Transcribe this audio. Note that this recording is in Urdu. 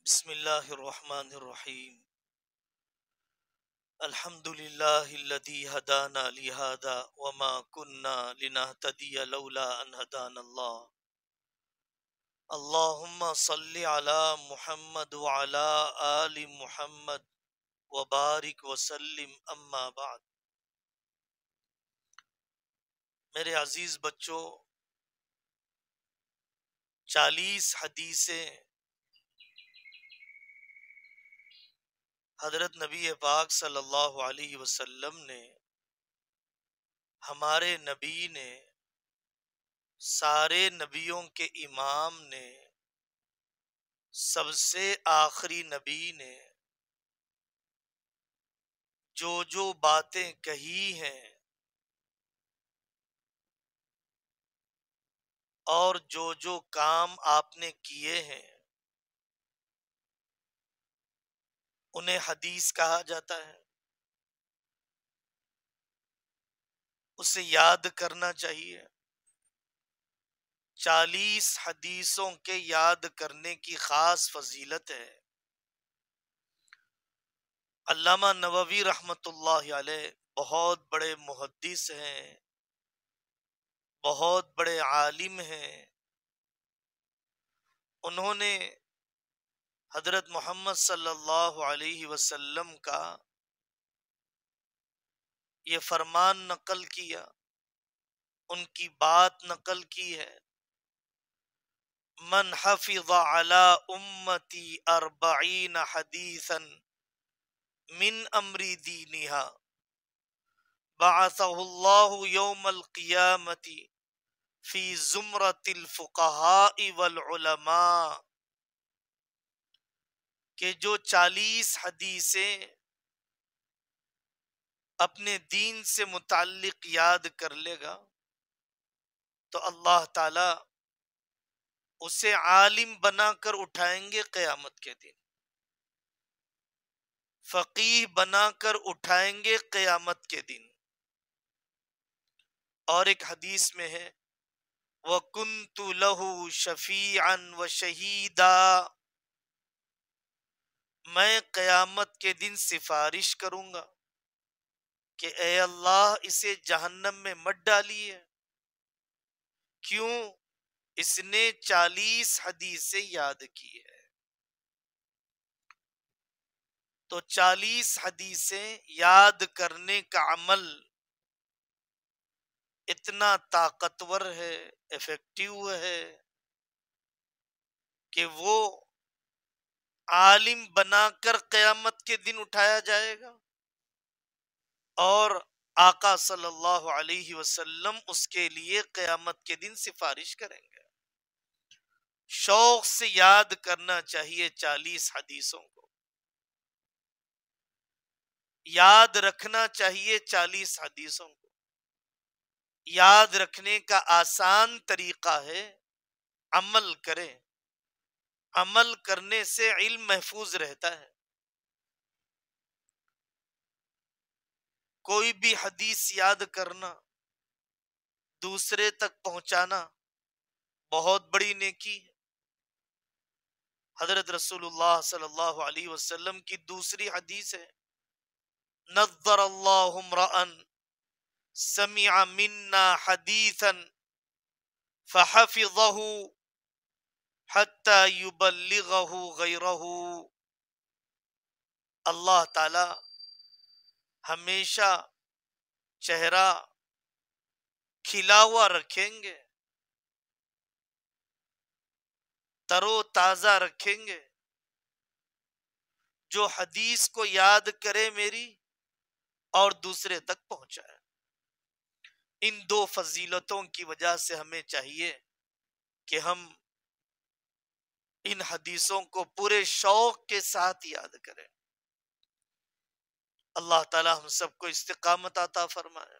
بسم اللہ الرحمن الرحیم الحمد للہ الذی ہدانا لہذا وما كنا لنہتدی لولا ان ہدانا اللہ اللہم صل علی محمد وعلی آل محمد وبارک وسلم اما بعد۔ میرے عزیز بچوں، 40 حدیثیں حضرت نبی پاک صلی اللہ علیہ وسلم نے، ہمارے نبی نے، سارے نبیوں کے امام نے، سب سے آخری نبی نے جو باتیں کہی ہیں اور جو کام آپ نے کیے ہیں انہیں حدیث کہا جاتا ہے۔ اسے یاد کرنا چاہیے۔ 40 حدیثوں کے یاد کرنے کی خاص فضیلت ہے۔ علامہ نووی رحمۃ اللہ علیہ بہت بڑے محدث ہیں، بہت بڑے عالم ہیں۔ انہوں نے حضرت محمد صلی اللہ علیہ وسلم کا یہ فرمان نقل کیا، ان کی بات نقل کی ہے۔ من حفظ علی امتی 40 حدیثا من امر دینها بعثه اللہ یوم القیامت فی زمرۃ الفقہاء والعلماء، کہ جو 40 حدیثیں اپنے دین سے متعلق یاد کر لے گا تو اللہ تعالی اسے عالم بنا کر اٹھائیں گے قیامت کے دن، فقیہ بنا کر اٹھائیں گے قیامت کے دن۔ اور ایک حدیث میں ہے وَكُنْتُ لَهُ شَفِيعًا وَشَهِيدًا، میں قیامت کے دن سفارش کروں گا کہ اے اللہ اسے جہنم میں مت ڈالیے۔ کیوں؟ اس نے 40 حدیثیں یاد کی ہے۔ تو 40 حدیثیں یاد کرنے کا عمل اتنا طاقتور ہے، ایفیکٹو ہے کہ وہ عالم بنا کر قیامت کے دن اٹھایا جائے گا، اور آقا صلی اللہ علیہ وسلم اس کے لیے قیامت کے دن سفارش کریں گے۔ شوق سے یاد کرنا چاہیے 40 حدیثوں کو، یاد رکھنا چاہیے 40 حدیثوں کو۔ یاد رکھنے کا آسان طریقہ ہے عمل کریں۔ عمل کرنے سے علم محفوظ رہتا ہے۔ کوئی بھی حدیث یاد کرنا، دوسرے تک پہنچانا بہت بڑی نیکی ہے۔ حضرت رسول اللہ صلی اللہ علیہ وسلم کی دوسری حدیث ہے نظر اللہ امرأ سمع منا حدیثا فحفظه حتی یبلغه غیرہ، اللہ تعالی ہمیشہ چہرہ کھلا ہوا رکھیں گے، تر و تازہ رکھیں گے، جو حدیث کو یاد کرے میری اور دوسرے تک پہنچائے۔ ان دو فضیلتوں کی وجہ سے ہمیں چاہیے کہ ہم ان حدیثوں کو پورے شوق کے ساتھ یاد کریں۔ اللہ تعالی ہم سب کو استقامت عطا فرمائے۔